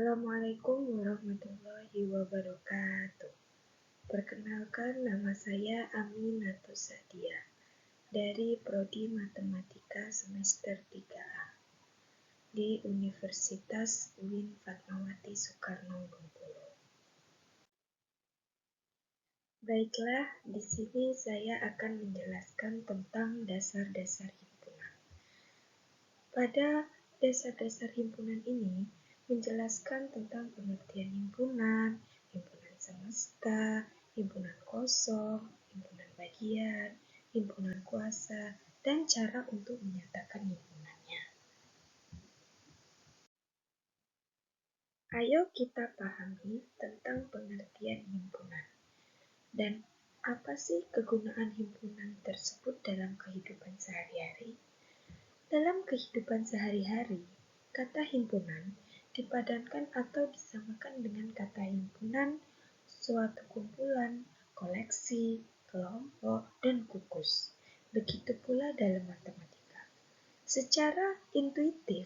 Assalamualaikum warahmatullahi wabarakatuh. Perkenalkan, nama saya Aminatus Sadia dari Prodi Matematika semester 3A di Universitas UIN Fatmawati Soekarno Bengkulu. Baiklah, di sini saya akan menjelaskan tentang dasar-dasar himpunan. Pada dasar-dasar himpunan ini menjelaskan tentang pengertian himpunan, himpunan semesta, himpunan kosong, himpunan bagian, himpunan kuasa, dan cara untuk menyatakan himpunannya. Ayo kita pahami tentang pengertian himpunan. Dan apa sih kegunaan himpunan tersebut dalam kehidupan sehari-hari? Dalam kehidupan sehari-hari, kata himpunan dipadankan atau disamakan dengan kata himpunan, suatu kumpulan, koleksi, kelompok, dan gugus. Begitu pula dalam matematika. Secara intuitif,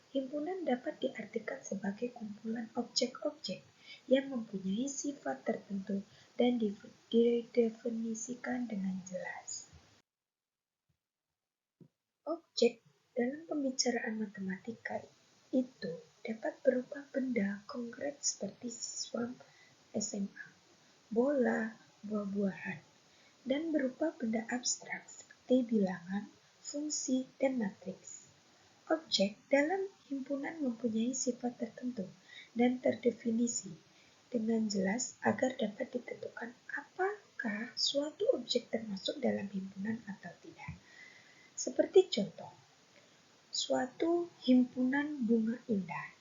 himpunan dapat diartikan sebagai kumpulan objek-objek yang mempunyai sifat tertentu dan didefinisikan dengan jelas. Objek dalam pembicaraan matematika itu dapat berupa benda konkret seperti siswa SMA, bola, buah-buahan, dan berupa benda abstrak seperti bilangan, fungsi, dan matriks. Objek dalam himpunan mempunyai sifat tertentu dan terdefinisi dengan jelas agar dapat ditentukan apakah suatu objek termasuk dalam himpunan atau tidak. Seperti contoh, suatu himpunan bunga indah.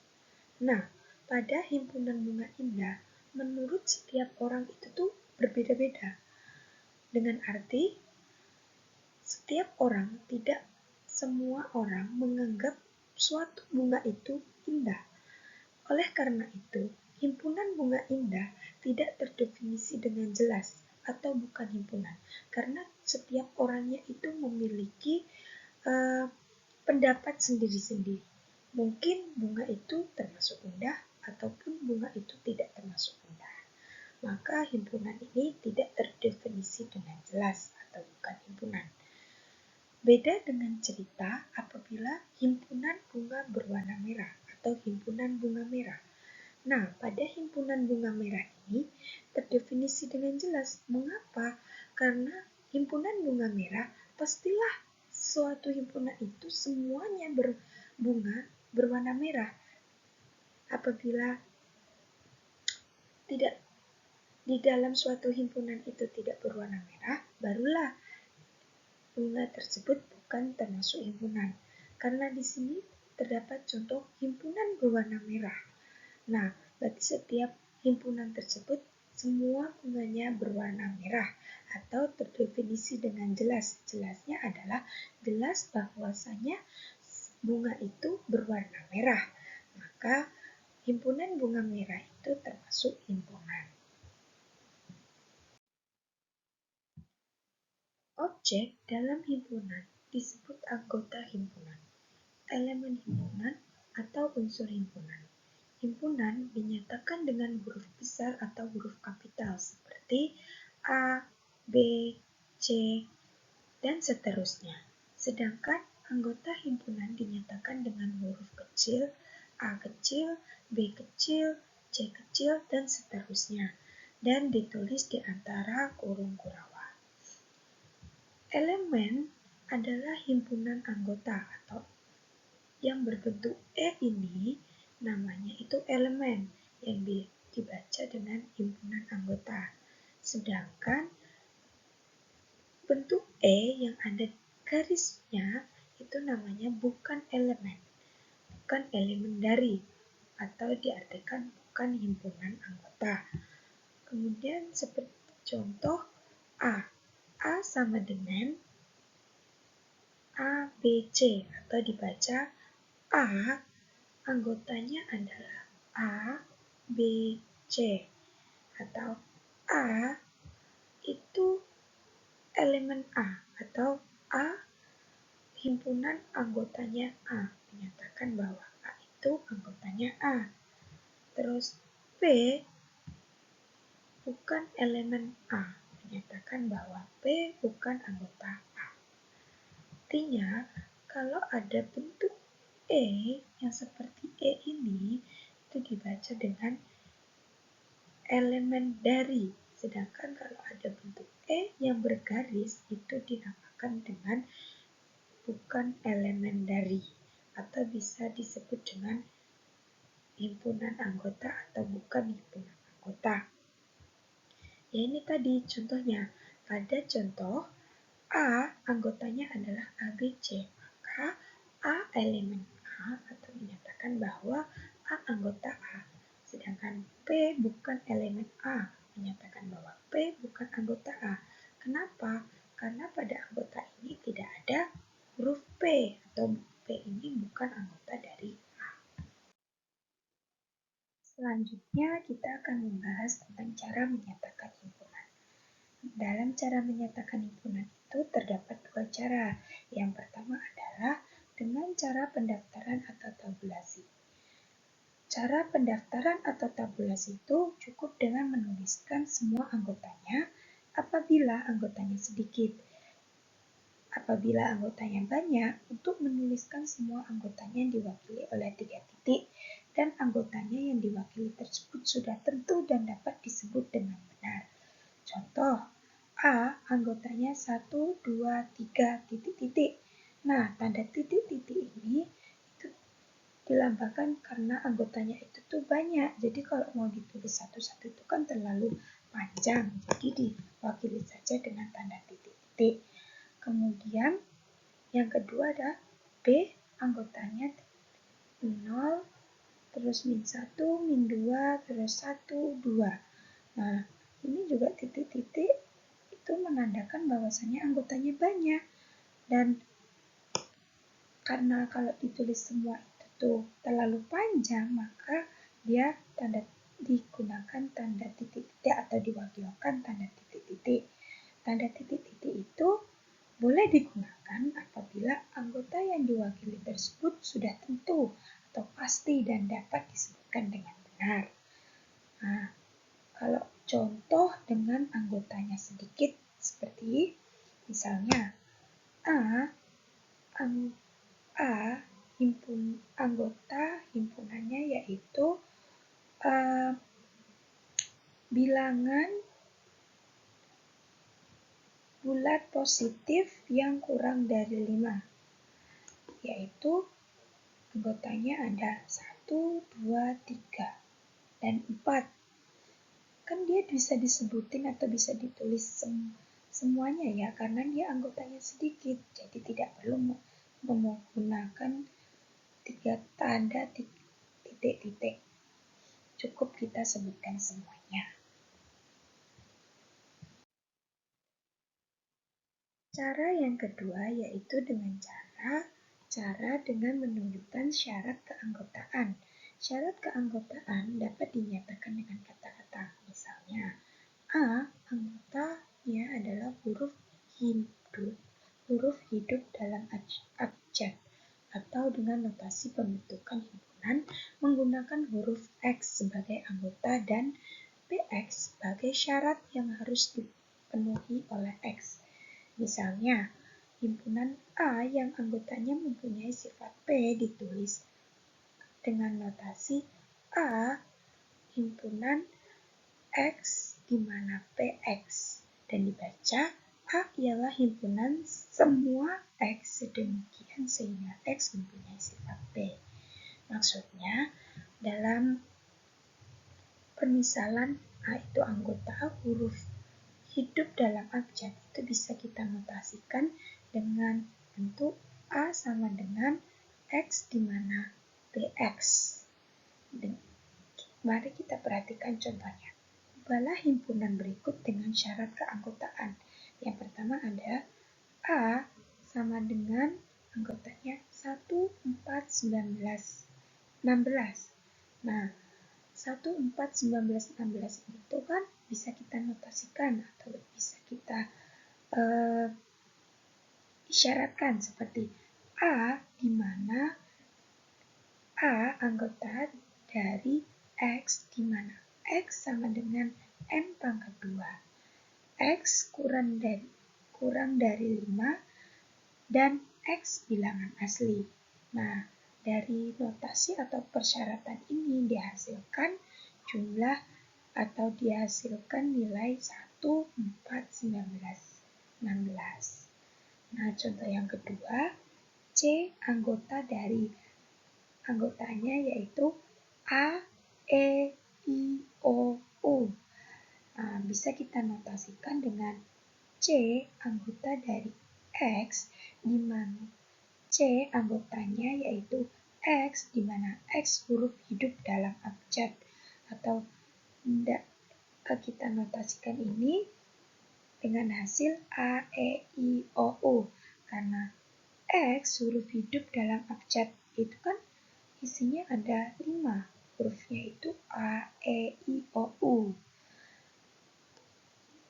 Nah, pada himpunan bunga indah, menurut setiap orang itu tuh berbeda-beda. Dengan arti, setiap orang, tidak semua orang menganggap suatu bunga itu indah. Oleh karena itu, himpunan bunga indah tidak terdefinisi dengan jelas atau bukan himpunan, karena setiap orangnya itu memiliki pendapat sendiri-sendiri. Mungkin bunga itu termasuk indah ataupun bunga itu tidak termasuk indah. Maka himpunan ini tidak terdefinisi dengan jelas atau bukan himpunan. Beda dengan cerita apabila himpunan bunga berwarna merah atau himpunan bunga merah. Nah, pada himpunan bunga merah ini terdefinisi dengan jelas. Mengapa? Karena himpunan bunga merah pastilah suatu himpunan itu semuanya berbunga berwarna merah. Apabila tidak di dalam suatu himpunan itu tidak berwarna merah, barulah bunga tersebut bukan termasuk himpunan. Karena di sini terdapat contoh himpunan berwarna merah. Nah, berarti setiap himpunan tersebut semua bunganya berwarna merah atau terdefinisi dengan jelas. Jelasnya adalah jelas bahwasanya bunga itu berwarna merah. Maka himpunan bunga merah itu termasuk himpunan. Objek dalam himpunan disebut anggota himpunan, elemen himpunan, atau unsur himpunan. Himpunan dinyatakan dengan huruf besar atau huruf kapital seperti A, B, C, dan seterusnya. Sedangkan anggota himpunan dinyatakan dengan huruf kecil, A kecil, B kecil, C kecil, dan seterusnya, dan ditulis di antara kurung kurawa. Elemen adalah himpunan anggota atau yang berbentuk E ini namanya itu elemen yang dibaca dengan himpunan anggota. Sedangkan bentuk E yang ada garisnya itu namanya bukan elemen dari atau diartikan bukan himpunan anggota. Kemudian seperti contoh A. A sama dengan A, B, C atau dibaca A, anggotanya adalah A, B, C, atau A itu elemen A, atau A himpunan anggotanya A, menyatakan bahwa A itu anggotanya A. Terus P bukan elemen A, menyatakan bahwa P bukan anggota A. Artinya, kalau ada bentuk E yang seperti E ini, itu dibaca dengan elemen dari. Sedangkan kalau ada bentuk E yang bergaris, itu dinamakan dengan bukan elemen dari. Atau bisa disebut dengan himpunan anggota atau bukan himpunan anggota. Ya ini tadi contohnya. Pada contoh A anggotanya adalah ABC, maka A elemen A atau menyatakan bahwa A anggota A. Sedangkan P bukan elemen A, menyatakan bahwa P bukan anggota A. Kenapa? Karena pada anggota ini tidak ada huruf P atau P ini bukan anggota dari A. Selanjutnya kita akan membahas tentang cara menyatakan himpunan. Dalam cara menyatakan himpunan itu terdapat dua cara. Yang pertama adalah dengan cara pendaftaran atau tabulasi. Cara pendaftaran atau tabulasi itu cukup dengan menuliskan semua anggotanya apabila anggotanya sedikit. Apabila anggotanya banyak, untuk menuliskan semua anggotanya yang diwakili oleh 3 titik dan anggotanya yang diwakili tersebut sudah tentu dan dapat disebut dengan benar. Contoh, A anggotanya 1, 2, 3, titik-titik. Nah, tanda titik-titik ini itu dilambangkan karena anggotanya itu tuh banyak. Jadi kalau mau ditulis satu-satu itu kan terlalu panjang. Jadi diwakili saja dengan tanda titik-titik. Kemudian yang kedua ada B anggotanya 0, terus min 1, min 2, terus 1, 2. Nah, ini juga titik-titik itu menandakan bahwasannya anggotanya banyak. Dan karena kalau ditulis semua itu tuh terlalu panjang, maka dia digunakan tanda titik-titik atau diwakilkan tanda titik-titik. Tanda titik-titik itu boleh digunakan apabila anggota yang diwakili tersebut sudah tentu atau pasti dan dapat disebutkan dengan benar. Nah, kalau contoh dengan anggotanya sedikit seperti misalnya A anggota himpunannya yaitu bilangan bulat positif yang kurang dari 5, yaitu anggotanya ada 1, 2, 3, dan 4. Kan dia bisa disebutin atau bisa ditulis semuanya ya, karena dia anggotanya sedikit. Jadi tidak perlu menggunakan 3 tanda titik-titik. Cukup kita sebutkan semuanya. Cara yang kedua yaitu dengan cara dengan menunjukkan syarat keanggotaan. Syarat keanggotaan dapat dinyatakan dengan kata-kata. Misalnya, A anggotanya adalah huruf hidup dalam abjad, atau dengan notasi pembentukan himpunan menggunakan huruf X sebagai anggota dan PX sebagai syarat yang harus dipenuhi oleh X. Misalnya, himpunan A yang anggotanya mempunyai sifat P ditulis dengan notasi A himpunan X di mana PX dan dibaca A ialah himpunan semua X sedemikian sehingga X mempunyai sifat P. Maksudnya, dalam pemisalan A itu anggota huruf hidup dalam abjad itu bisa kita notasikan dengan bentuk A sama dengan X di mana PX. Mari kita perhatikan contohnya. Ubahlah himpunan berikut dengan syarat keanggotaan. Yang pertama ada A sama dengan anggotanya 1, 4, 19, 16. Nah, 1, 4, 19, 16 itu kan bisa kita notasikan atau bisa kita isyaratkan seperti A di mana A anggota dari X di mana X sama dengan N pangkat 2. X kurang dari 5 dan X bilangan asli. Nah, dari notasi atau persyaratan ini dihasilkan jumlah atau dihasilkan nilai 1, 4, 19, 16. Nah, contoh yang kedua, C anggotanya yaitu A, E, I, O, U. Nah, bisa kita notasikan dengan C anggota dari X, di mana C anggotanya yaitu X, di mana X huruf hidup dalam abjad, atau kita notasikan ini dengan hasil A, E, I, O, U. Karena X huruf hidup dalam abjad itu kan isinya ada 5. Hurufnya itu A, E, I, O, U.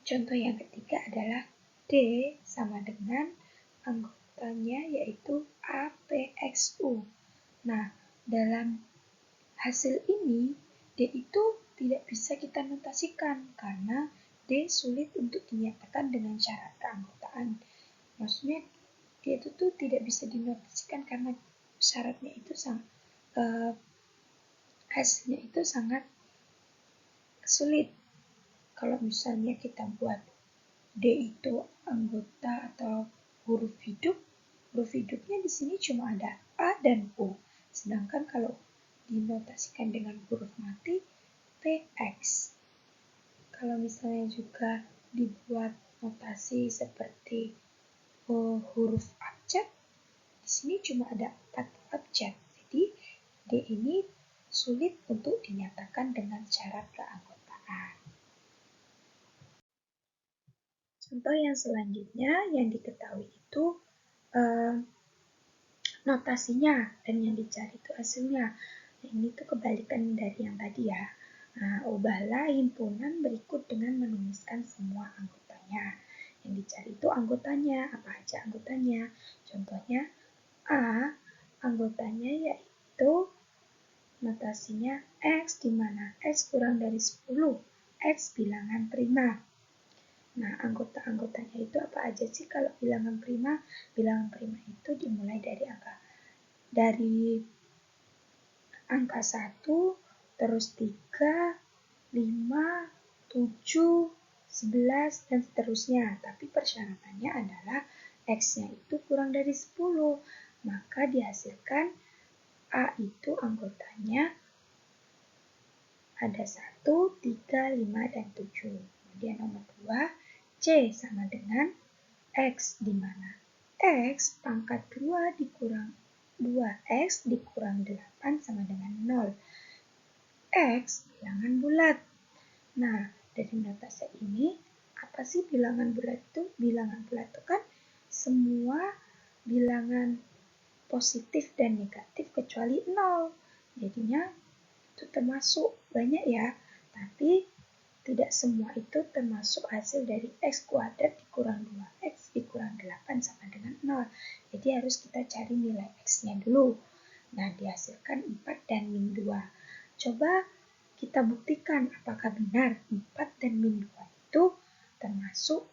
Contoh yang ketiga adalah D sama dengan anggotanya yaitu APXU. Nah, dalam hasil ini D itu tidak bisa kita notasikan karena D sulit untuk dinyatakan dengan syarat keanggotaan. Maksudnya D itu tuh tidak bisa dinotasikan karena syaratnya itu hasilnya itu sangat sulit. Kalau misalnya kita buat D itu anggota atau huruf hidupnya di sini cuma ada A dan U. Sedangkan kalau dinotasikan dengan huruf mati, PX. Kalau misalnya juga dibuat notasi seperti huruf abjad, di sini cuma ada 4 abjad. Jadi D ini sulit untuk dinyatakan dengan syarat keanggotaan. Contoh yang selanjutnya yang diketahui itu notasinya dan yang dicari itu hasilnya. Nah, ini tuh kebalikan dari yang tadi ya. Nah, ubahlah himpunan berikut dengan menuliskan semua anggotanya. Yang dicari itu anggotanya, apa aja anggotanya. Contohnya A, anggotanya yaitu notasinya X, di mana X kurang dari 10, X bilangan prima. Nah, anggota-anggotanya itu apa aja sih kalau bilangan prima? Bilangan prima itu dimulai dari angka 1, terus 3, 5, 7, 11, dan seterusnya. Tapi persyaratannya adalah X-nya itu kurang dari 10. Maka dihasilkan A itu anggotanya ada 1, 3, 5, dan 7. Kemudian nomor 2, C sama dengan X, di mana X pangkat 2 dikurang 2X dikurang 8 sama dengan 0. X bilangan bulat. Nah, dari notasi ini, apa sih bilangan bulat itu? Bilangan bulat itu kan semua bilangan positif dan negatif kecuali 0. Jadinya itu termasuk banyak ya, tapi tidak semua itu termasuk hasil dari X kuadrat dikurang 2X dikurang 8 sama dengan 0. Jadi harus kita cari nilai X-nya dulu. Nah, dihasilkan 4 dan min 2. Coba kita buktikan apakah benar 4 dan min 2 itu termasuk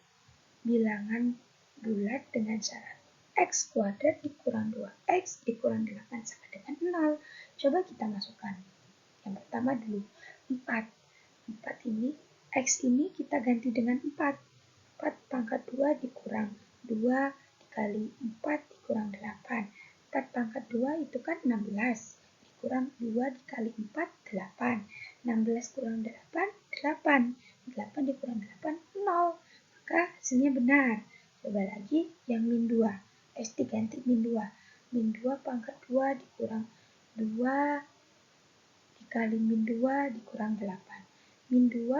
bilangan bulat dengan syarat X kuadrat dikurang 2X dikurang 8 sama dengan 0. Coba kita masukkan. Yang pertama dulu, 4. 4 ini, X ini kita ganti dengan 4. 4 pangkat 2 dikurang 2 dikali 4 dikurang 8. 4 pangkat 2 itu kan 16. Dikurang 2 dikali 4, 8. 16 kurang 8, 8. 8 dikurang 8, 0. Maka hasilnya benar. Coba lagi yang min 2. X diganti min 2. Min 2 pangkat 2 dikurang 2 dikali min 2 dikurang 8. Min 2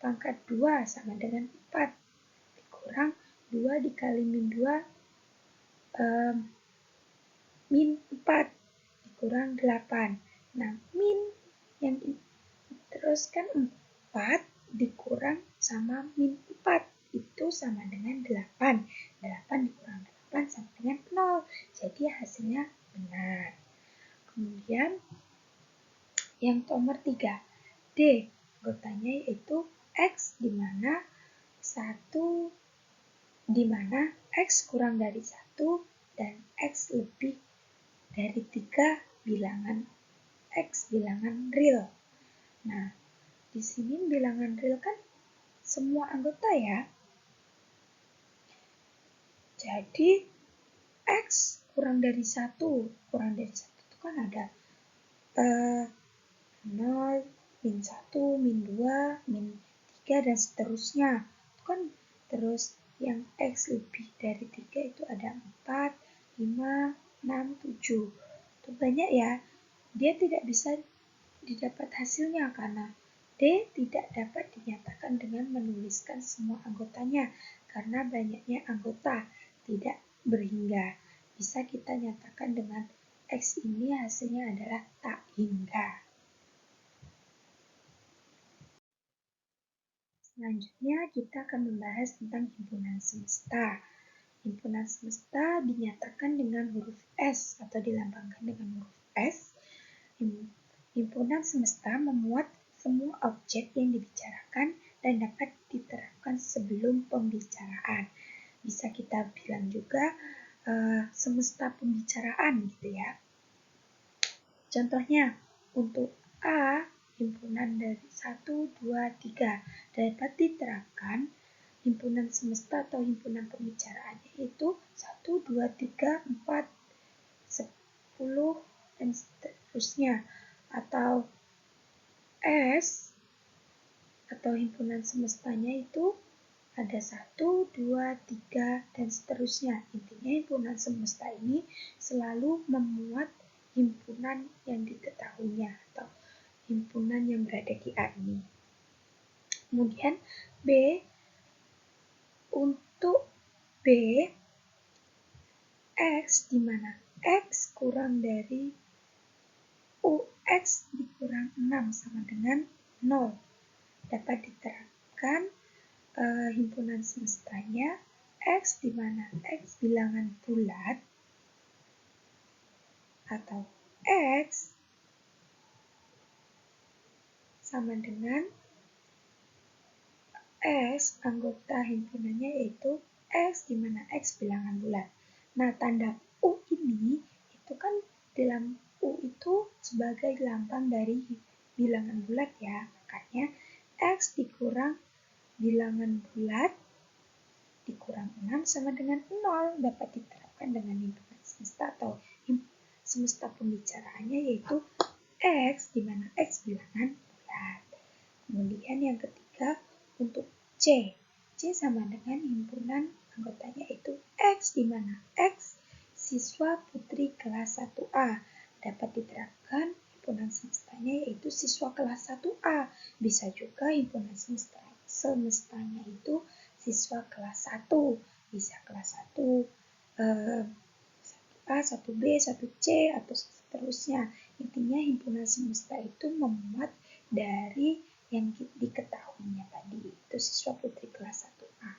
pangkat 2 sama dengan 4. Dikurang 2 dikali min 2 min 4 dikurang 8. Nah, min yang terus kan 4 dikurang sama min 4 itu sama dengan 8. 8 dikurang 8 sama dengan 0. Jadi hasilnya benar. Kemudian yang nomor 3 di mana X kurang dari 1 dan X lebih dari 3 bilangan X bilangan real. Nah, di sini bilangan real kan semua anggota ya. Jadi X kurang dari 1 itu kan ada 0, min 1, min 2, min 3, dan seterusnya. Itu kan terus yang X lebih dari 3 itu ada 4, 5, 6, 7. Itu banyak ya. Dia tidak bisa didapat hasilnya karena D tidak dapat dinyatakan dengan menuliskan semua anggotanya karena banyaknya anggota tidak berhingga. Bisa kita nyatakan dengan X ini hasilnya adalah tak hingga. Selanjutnya kita akan membahas tentang himpunan semesta. Himpunan semesta dinyatakan dengan huruf S atau dilambangkan dengan huruf S. Himpunan semesta memuat semua objek yang dibicarakan dan dapat diterapkan sebelum pembicaraan. Bisa kita bilang juga semesta pembicaraan gitu ya. Contohnya, untuk A, himpunan dari 1, 2, 3 dapat diterapkan himpunan semesta atau himpunan pembicaraannya itu 1, 2, 3, 4, 10, dan seterusnya. Atau S atau himpunan semestanya itu ada 1, 2, 3, dan seterusnya. Intinya himpunan semesta ini selalu memuat himpunan yang diketahuinya atau himpunan yang berada di A ini. Kemudian B, untuk B, X di mana X kurang dari UX dikurang 6 sama dengan 0. Dapat diterapkan himpunan semestanya X di mana X bilangan bulat atau X sama dengan X anggota himpunannya yaitu X di mana X bilangan bulat. Nah, tanda U ini itu kan dalam U itu sebagai lambang dari bilangan bulat ya. Makanya X dikurang bilangan bulat dikurang 6 sama dengan 0 dapat diterapkan dengan himpunan semesta atau semesta pembicaraannya yaitu X di mana X bilangan bulat. Kemudian yang ketiga untuk C sama dengan himpunan anggotanya yaitu X di mana X siswa putri kelas 1A. Dapat diterapkan himpunan semestanya yaitu siswa kelas 1A. Bisa juga himpunan semestanya itu siswa kelas 1. Bisa kelas 1 1A, 1B, 1C, atau seterusnya. Intinya himpunan semesta itu memuat dari yang diketahuinya tadi, itu siswa putri kelas 1A.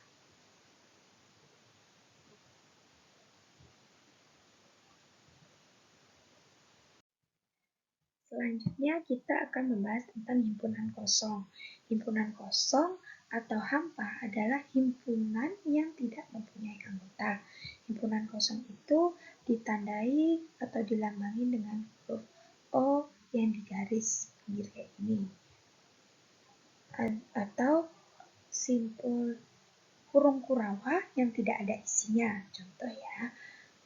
Selanjutnya kita akan membahas tentang himpunan kosong. Himpunan kosong atau hampa adalah himpunan yang tidak mempunyai anggota. Himpunan kosong itu ditandai atau dilambangi dengan huruf O yang digaris pinggir kayak ini. Atau simpul kurung kurawa yang tidak ada isinya. Contoh ya,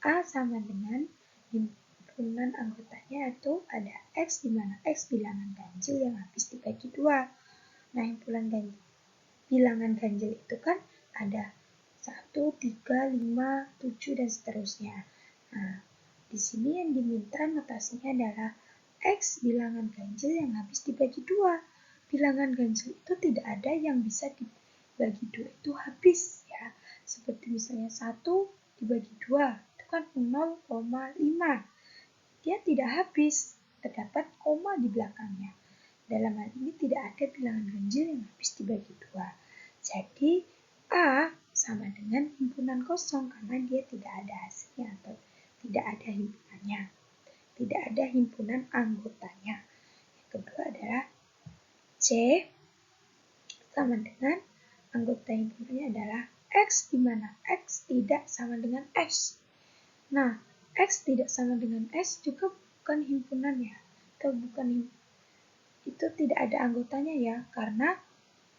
A sama dengan himpunan anggotanya itu ada X di mana X bilangan ganjil yang habis dibagi 2. Nah, himpunan bilangan ganjil itu kan ada 1, 3, 5, 7, dan seterusnya. Nah, di sini yang diminta notasinya adalah X bilangan ganjil yang habis dibagi 2. Bilangan ganjil itu tidak ada yang bisa dibagi 2 itu habis ya. Seperti misalnya 1 dibagi 2 itu kan 0,5. Dia tidak habis, terdapat koma di belakangnya. Dalam hal ini tidak ada bilangan ganjil yang habis dibagi 2. Jadi A sama dengan himpunan kosong karena dia tidak ada hasilnya atau tidak ada himpunannya. Tidak ada himpunan anggotanya. Yang kedua adalah C sama dengan anggota himpunannya adalah X, di mana X tidak sama dengan S. Nah, X tidak sama dengan S juga bukan himpunannya, atau itu tidak ada anggotanya ya, karena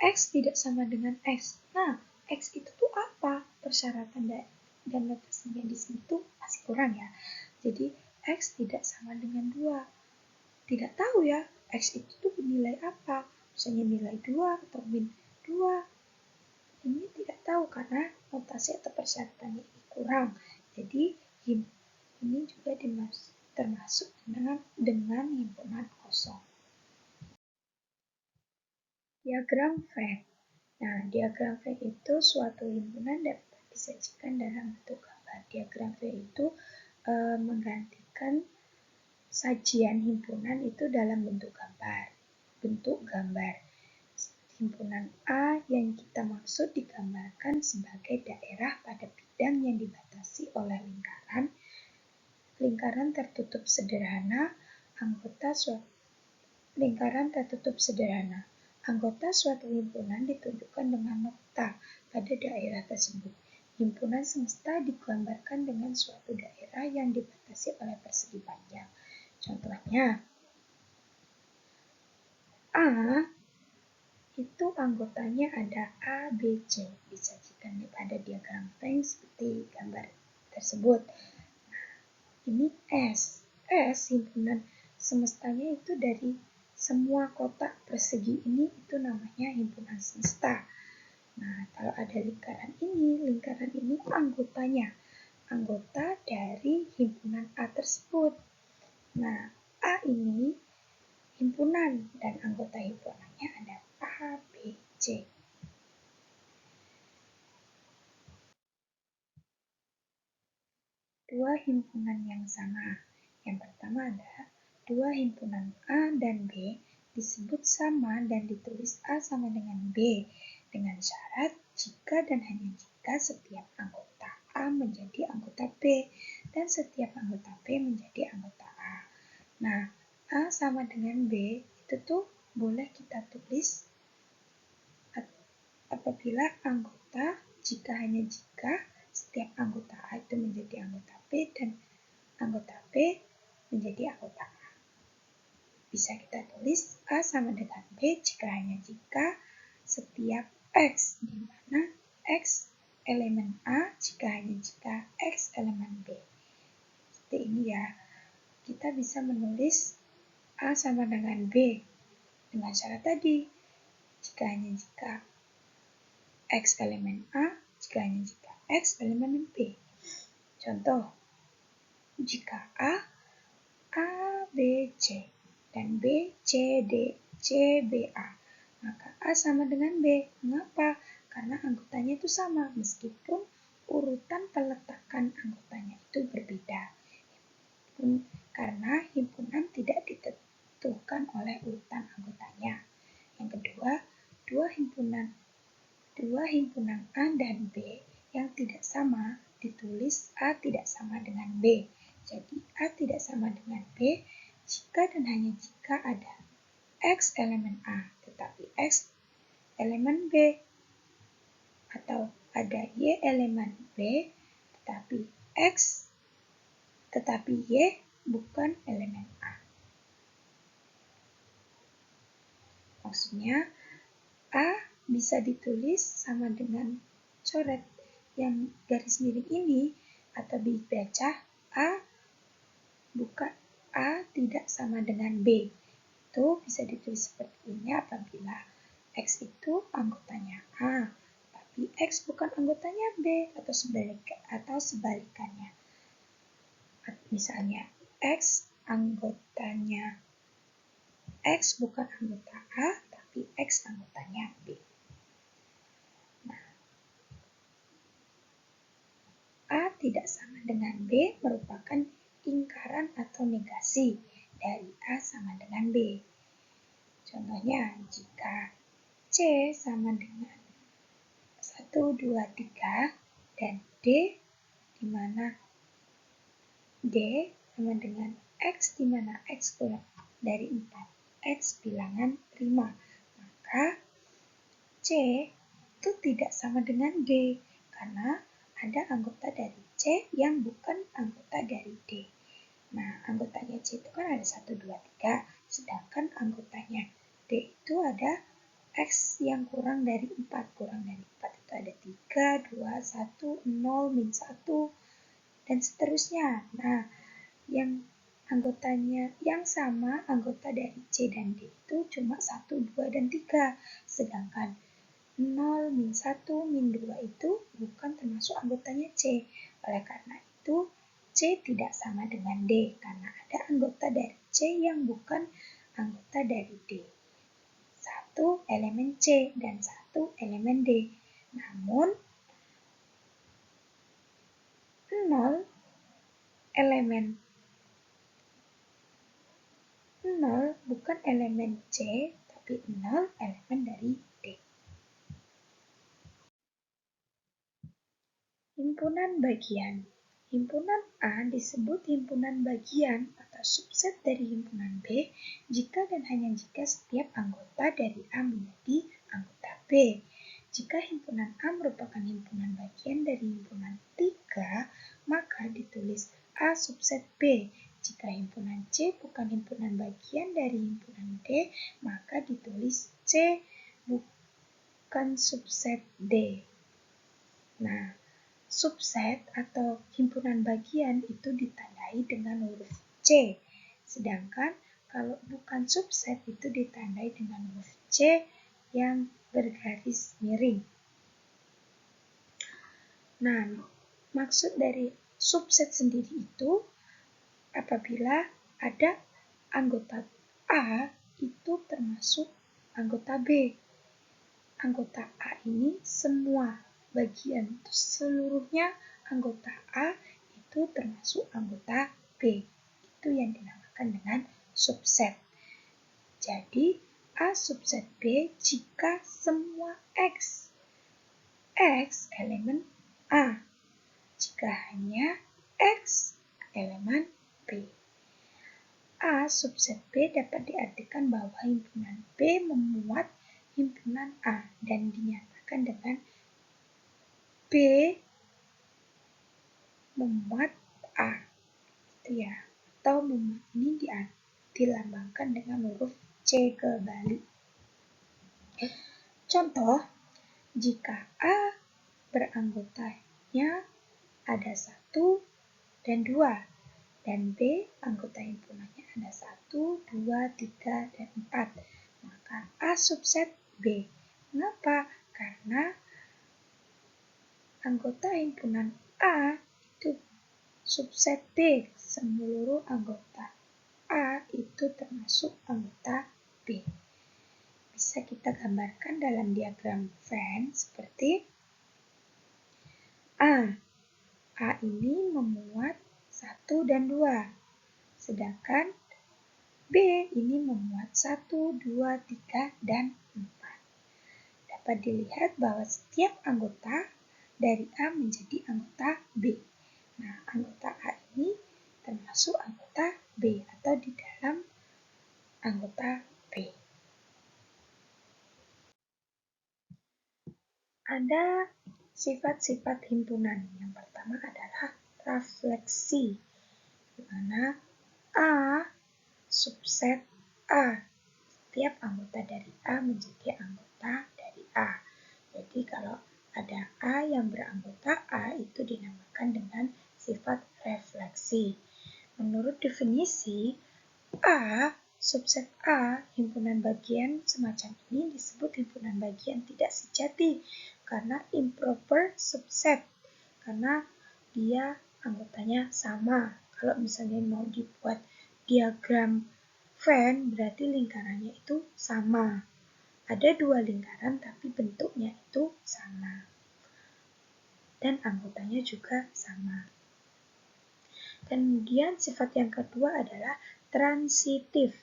X tidak sama dengan S. Nah, X itu tuh apa? Persyaratan dan notasinya di sini tuh masih kurang ya. Jadi, X tidak sama dengan 2. Tidak tahu ya, X itu tuh nilai apa? Misalnya nilai 2 atau min 2. Ini tidak tahu karena notasi atau persyaratannya ini kurang. Jadi, ini juga termasuk dengan himpunan kosong. Diagram Venn. Nah, diagram Venn itu suatu himpunan dapat disajikan dalam bentuk gambar. Diagram Venn itu menggantikan sajian himpunan itu dalam bentuk gambar. Himpunan A yang kita maksud digambarkan sebagai daerah pada bidang yang dibatasi oleh lingkaran tertutup sederhana. Anggota suatu himpunan ditunjukkan dengan nokta pada daerah tersebut. Himpunan semesta digambarkan dengan suatu daerah yang dibatasi oleh persegi panjang. Contohnya, A itu anggotanya ada A, B, C. Disajikan pada diagram Venn seperti gambar tersebut. Ini S. S himpunan semestanya itu dari semua kotak persegi ini itu namanya himpunan semesta. Nah, kalau ada lingkaran ini anggotanya. Anggota dari himpunan A tersebut. Nah, A ini himpunan dan anggota himpunannya ada A, B, C. Dua himpunan yang sama. Yang pertama adalah dua himpunan A dan B disebut sama dan ditulis A sama dengan B dengan syarat jika dan hanya jika setiap anggota A menjadi anggota B dan setiap anggota B menjadi anggota A. Nah, A sama dengan B itu tuh boleh kita tulis apabila hanya jika setiap anggota A itu menjadi anggota B dan anggota B menjadi anggota A. Bisa kita tulis A sama dengan B jika setiap X, di mana X elemen A jika X elemen B. Seperti ini ya. Kita bisa menulis A sama dengan B dengan syarat tadi. Jika X elemen A, jika X elemen B. Contoh, jika A, B, C, dan B, C, D, C, B, A, maka A sama dengan B. Mengapa? Karena anggotanya itu sama, meskipun urutan peletakan anggotanya itu berbeda. Karena himpunan tidak ditentukan oleh urutan anggotanya. Yang kedua, dua himpunan A dan B yang tidak sama ditulis A tidak sama dengan B. Jadi A tidak sama dengan B jika dan hanya jika ada X elemen A tetapi X elemen B, atau ada Y elemen B tetapi Y bukan elemen A. Maksudnya A bisa ditulis sama dengan coret yang garis miring ini atau dibaca A tidak sama dengan B. Itu bisa ditulis seperti ini apabila X itu anggotanya A, tapi X bukan anggotanya B atau sebalikannya. Misalnya X bukan anggota A, tapi X anggotanya B. Nah, A tidak sama dengan B merupakan ingkaran atau negasi dari A sama dengan B. Contohnya, jika C sama dengan 1, 2, 3 dan D di mana D sama dengan X di mana X kurang dari 4, X bilangan prima, maka C itu tidak sama dengan D, karena ada anggota dari C yang bukan anggota dari D. Nah, anggotanya C itu kan ada 1, 2, 3, sedangkan anggotanya D itu ada X yang kurang dari 4. Kurang dari 4 itu ada 3, 2, 1, 0, min 1, dan seterusnya. Nah, yang anggotanya yang sama, anggota dari C dan D itu cuma 1, 2, dan 3. Sedangkan 0, min 1, min 2 itu bukan termasuk anggotanya C. Oleh karena itu, C tidak sama dengan D, karena ada anggota dari C yang bukan anggota dari D. Satu elemen C dan satu elemen D. Namun, 0 elemen 0 bukan elemen C, tapi 0 elemen dari D. Himpunan bagian. Himpunan A disebut himpunan bagian atau subset dari himpunan B jika dan hanya jika setiap anggota dari A menjadi anggota B. Jika himpunan A merupakan himpunan bagian dari himpunan 3, maka ditulis A subset B. Jika himpunan C bukan himpunan bagian dari himpunan D, maka ditulis C bukan subset D. Nah, subset atau himpunan bagian itu ditandai dengan huruf C, sedangkan kalau bukan subset itu ditandai dengan huruf C yang bergaris miring. Nah, maksud dari subset sendiri itu apabila ada anggota A itu termasuk anggota B. Anggota A ini semua bagian seluruhnya anggota A itu termasuk anggota B. Itu yang dinamakan dengan subset. Jadi A subset B jika semua X elemen A, jika hanya X elemen B. A subset B dapat diartikan bahwa himpunan B memuat himpunan A dan dinyatakan dengan B memuat A, itu ya. Atau memuat ini dilambangkan dengan huruf C kebalik. Contoh, jika A beranggotanya ada 1 dan 2, dan B anggota himpunannya ada 1, 2, 3, dan 4, maka A subset B. Mengapa? Karena anggota himpunan A itu subset B, seluruh anggota A itu termasuk anggota B. Bisa kita gambarkan dalam diagram Venn seperti A. A ini memuat 1 dan 2, sedangkan B ini memuat 1, 2, 3, dan 4. Dapat dilihat bahwa setiap anggota dari A menjadi anggota B. Nah, anggota A ini termasuk anggota B atau di dalam anggota B. Ada sifat-sifat himpunan. Yang pertama adalah refleksi, di mana A subset A. Setiap anggota dari A menjadi anggota dari A. Jadi kalau ada A yang beranggota A itu dinamakan dengan sifat refleksi. Menurut definisi, A subset A, himpunan bagian semacam ini disebut himpunan bagian tidak sejati karena improper subset, karena dia anggotanya sama. Kalau misalnya mau dibuat diagram Venn, berarti lingkarannya itu sama. Ada 2 lingkaran tapi bentuknya itu sama. Dan anggotanya juga sama. Kemudian sifat yang kedua adalah transitif,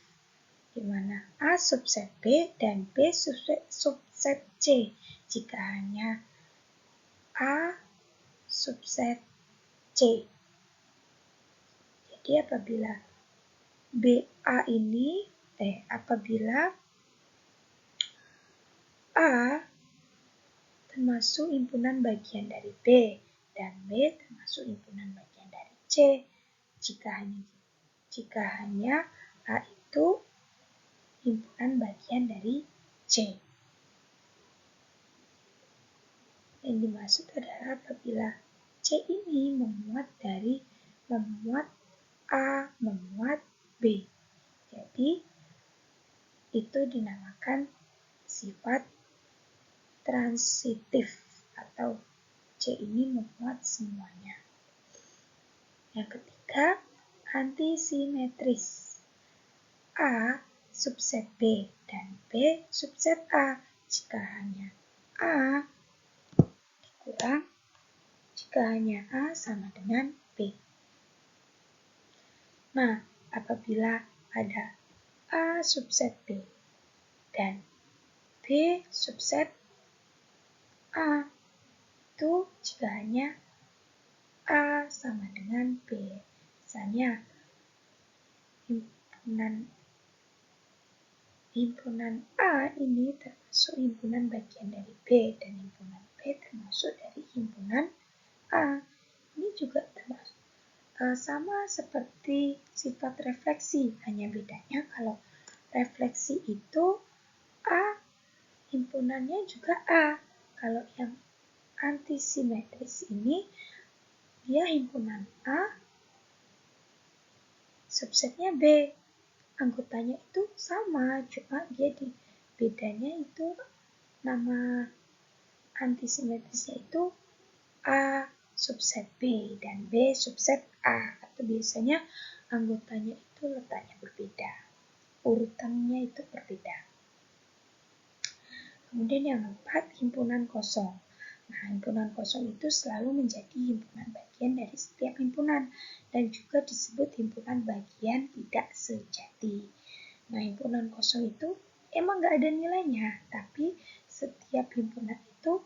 di mana A subset B dan B subset C jika hanya A subset C. Jadi apabila apabila A termasuk himpunan bagian dari B, dan B termasuk himpunan bagian dari C. Jika hanya A itu himpunan bagian dari C. Yang dimaksud adalah apabila C ini memuat A, memuat B. Jadi, itu dinamakan sifat transitif atau C ini memuat semuanya. Yang ketiga, antisimetris. A subset B dan B subset A jika hanya A dikurang jika hanya A sama dengan B. Nah, apabila ada A subset B dan B subset A, itu jika hanya A sama dengan B. Misalnya, himpunan A ini termasuk himpunan bagian dari B, dan himpunan B termasuk dari himpunan A. Ini juga termasuk sama seperti sifat refleksi, hanya bedanya kalau refleksi itu A, himpunannya juga A. Kalau yang antisimetris ini, dia himpunan A, subsetnya B. Anggotanya itu sama, cuma dia bedanya itu nama antisimetrisnya itu A subset B dan B subset A, atau biasanya anggotanya itu letaknya berbeda, urutannya itu berbeda. Kemudian yang keempat, himpunan kosong. Nah, himpunan kosong itu selalu menjadi himpunan bagian dari setiap himpunan dan juga disebut himpunan bagian tidak sejati. Nah, himpunan kosong itu emang nggak ada nilainya, tapi setiap himpunan itu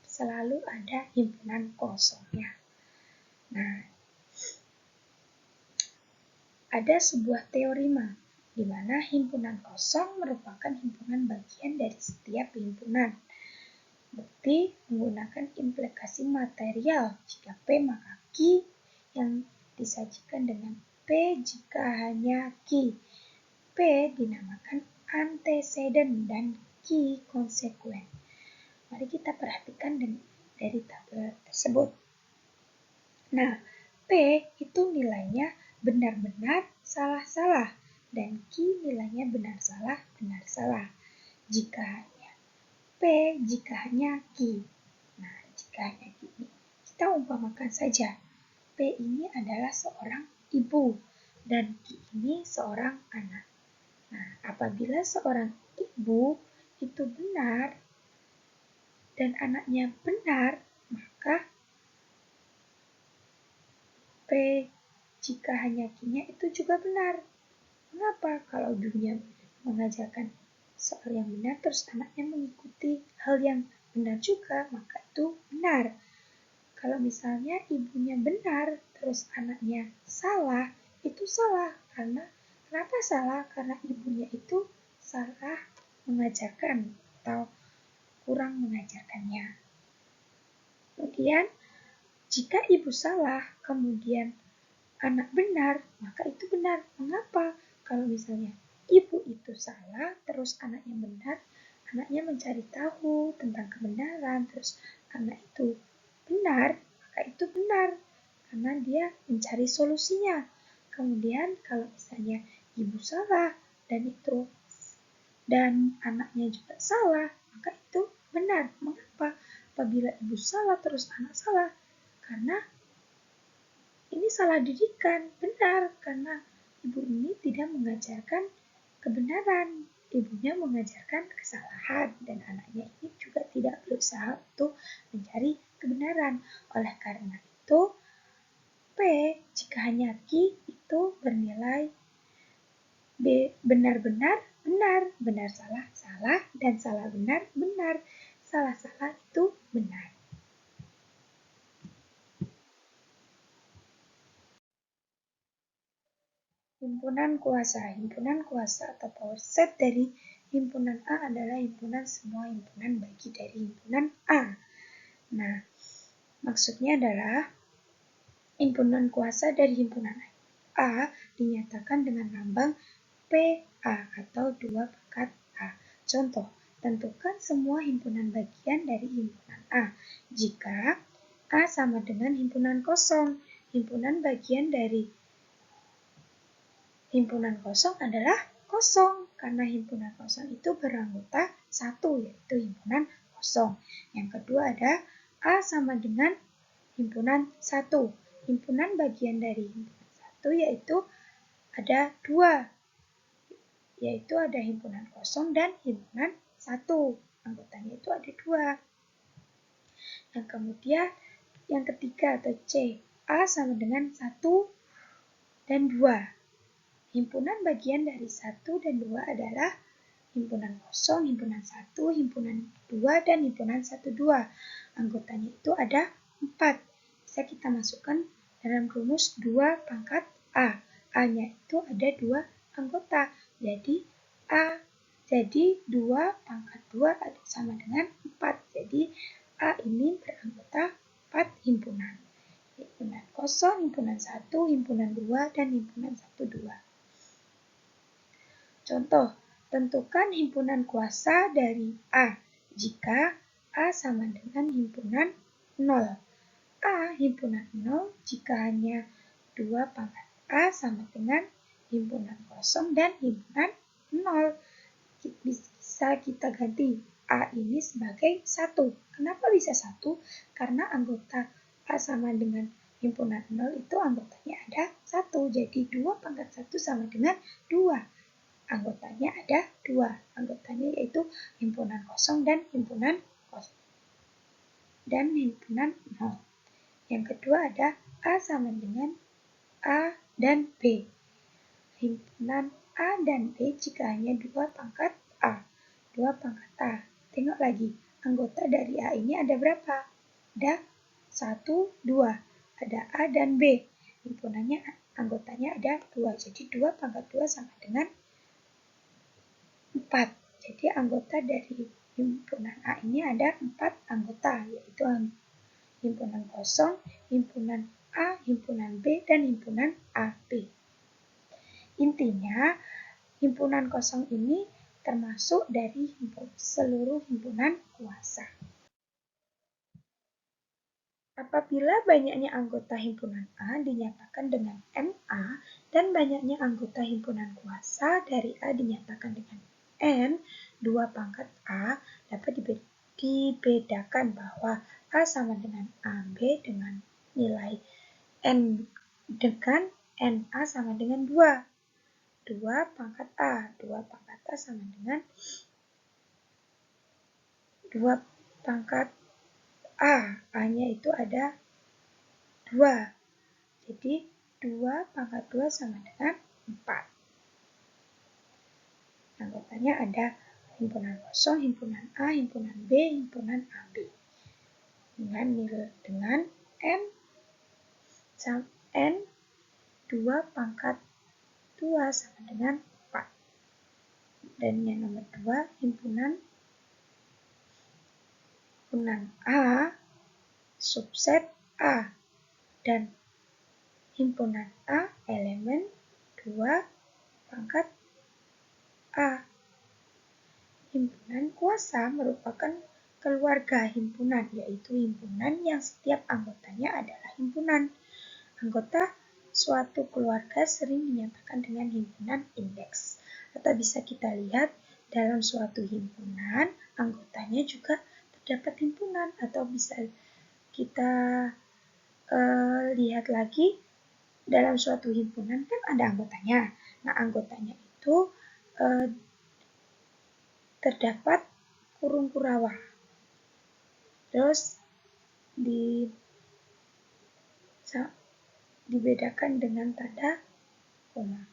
selalu ada himpunan kosongnya. Nah, ada sebuah teorema di mana himpunan kosong merupakan himpunan bagian dari setiap himpunan. Bukti menggunakan implikasi material. Jika P maka Q yang disajikan dengan P jika hanya Q. P dinamakan anteseden dan Q konsekuen. Mari kita perhatikan dari tabel tersebut. Nah, P itu nilainya benar-benar, salah-salah, dan Q nilainya benar-salah, benar-salah. Jika hanya Q. Nah, jika hanya Q ini, kita umpamakan saja. P ini adalah seorang ibu, dan Q ini seorang anak. Nah, apabila seorang ibu itu benar, dan anaknya benar, maka P jika hanya Q-nya itu juga benar. Mengapa? Kalau ibunya mengajarkan soal yang benar, terus anaknya mengikuti hal yang benar juga, maka itu benar. Kalau misalnya ibunya benar, terus anaknya salah, itu salah. Kenapa salah? Karena ibunya itu salah mengajarkan atau kurang mengajarkannya. Kemudian, jika ibu salah, kemudian anak benar, maka itu benar. Mengapa? Kalau misalnya ibu itu salah, terus anaknya benar, anaknya mencari tahu tentang kebenaran, terus anak itu benar, maka itu benar. Karena dia mencari solusinya. Kemudian kalau misalnya ibu salah, dan anaknya juga salah, maka itu benar. Mengapa? Apabila ibu salah, terus anak salah. Karena ini salah didikan, benar, karena ibu ini tidak mengajarkan kebenaran. Ibunya mengajarkan kesalahan, dan anaknya ini juga tidak berusaha untuk mencari kebenaran. Oleh karena itu, P jika hanya Q itu bernilai B, benar-benar, benar, benar salah, salah, dan salah benar, benar. Salah-salah itu benar. Himpunan kuasa atau power set dari himpunan A adalah himpunan semua himpunan bagi dari himpunan A. Nah, maksudnya adalah himpunan kuasa dari himpunan A dinyatakan dengan lambang PA atau 2 pangkat A. Contoh, tentukan semua himpunan bagian dari himpunan A. Jika A sama dengan himpunan kosong, himpunan bagian dari himpunan kosong adalah kosong, karena himpunan kosong itu beranggota 1, yaitu himpunan kosong. Yang kedua ada A sama dengan himpunan 1. Himpunan bagian dari himpunan 1 yaitu ada 2, yaitu ada himpunan kosong dan himpunan 1. Anggotanya itu ada 2. Yang kemudian, yang ketiga atau C, A sama dengan 1 dan 2. Himpunan bagian dari 1 dan 2 adalah himpunan kosong, himpunan 1, himpunan 2, dan himpunan 1, 2. Anggotanya itu ada 4. Bisa kita masukkan dalam rumus 2 pangkat A. A-nya itu ada 2 anggota. Jadi 2 pangkat 2 sama dengan 4. Jadi A ini beranggota 4 himpunan. Himpunan kosong, himpunan 1, himpunan 2, dan himpunan 1, 2. Contoh, tentukan himpunan kuasa dari A jika A sama dengan himpunan 0. A himpunan 0 jika hanya 2 pangkat A sama dengan himpunan kosong dan himpunan 0. Bisa kita ganti A ini sebagai 1. Kenapa bisa 1? Karena anggota A sama dengan himpunan 0 itu anggotanya ada 1. Jadi 2 pangkat 1 sama dengan 2. Anggotanya ada 2. Anggotanya yaitu himpunan kosong dan himpunan 0. Yang kedua ada A sama dengan A dan B. Himpunan A dan B jika hanya 2 pangkat A. 2 pangkat A. Tengok lagi, anggota dari A ini ada berapa? Ada 1, 2. Ada A dan B. Anggotanya ada 2. Jadi 2 pangkat 2 sama dengan 4. Jadi anggota dari himpunan A ini ada 4 anggota, yaitu himpunan kosong, himpunan A, himpunan B, dan himpunan AB. Intinya, himpunan kosong ini termasuk dari seluruh himpunan kuasa. Apabila banyaknya anggota himpunan A dinyatakan dengan NA dan banyaknya anggota himpunan kuasa dari A dinyatakan dengan N, 2 pangkat A dapat dibedakan bahwa A sama dengan AB dengan nilai N dengan NA sama dengan 2. 2 pangkat A. 2 pangkat A sama dengan 2 pangkat A. A-nya itu ada 2. Jadi 2 pangkat 2 sama dengan 4. Anggotanya ada himpunan kosong, himpunan A, himpunan B, himpunan AB. Dengan N 2 pangkat 2 sama dengan 4. Dan yang nomor 2, himpunan A, subset A. Dan himpunan A, elemen 2 pangkat A. Himpunan kuasa merupakan keluarga himpunan, yaitu himpunan yang setiap anggotanya adalah himpunan. Anggota suatu keluarga sering dinyatakan dengan himpunan indeks. Atau bisa kita lihat dalam suatu himpunan, anggotanya juga terdapat himpunan. Atau bisa kita lihat lagi, dalam suatu himpunan kan ada anggotanya. Nah, anggotanya itu terdapat kurung kurawah. Terus dibedakan dengan tanda koma.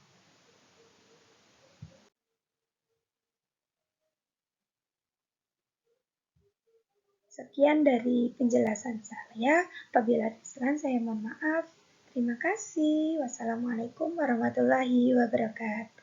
Sekian dari penjelasan saya. Apabila ada kesalahan, saya mohon maaf. Terima kasih. Wassalamualaikum warahmatullahi wabarakatuh.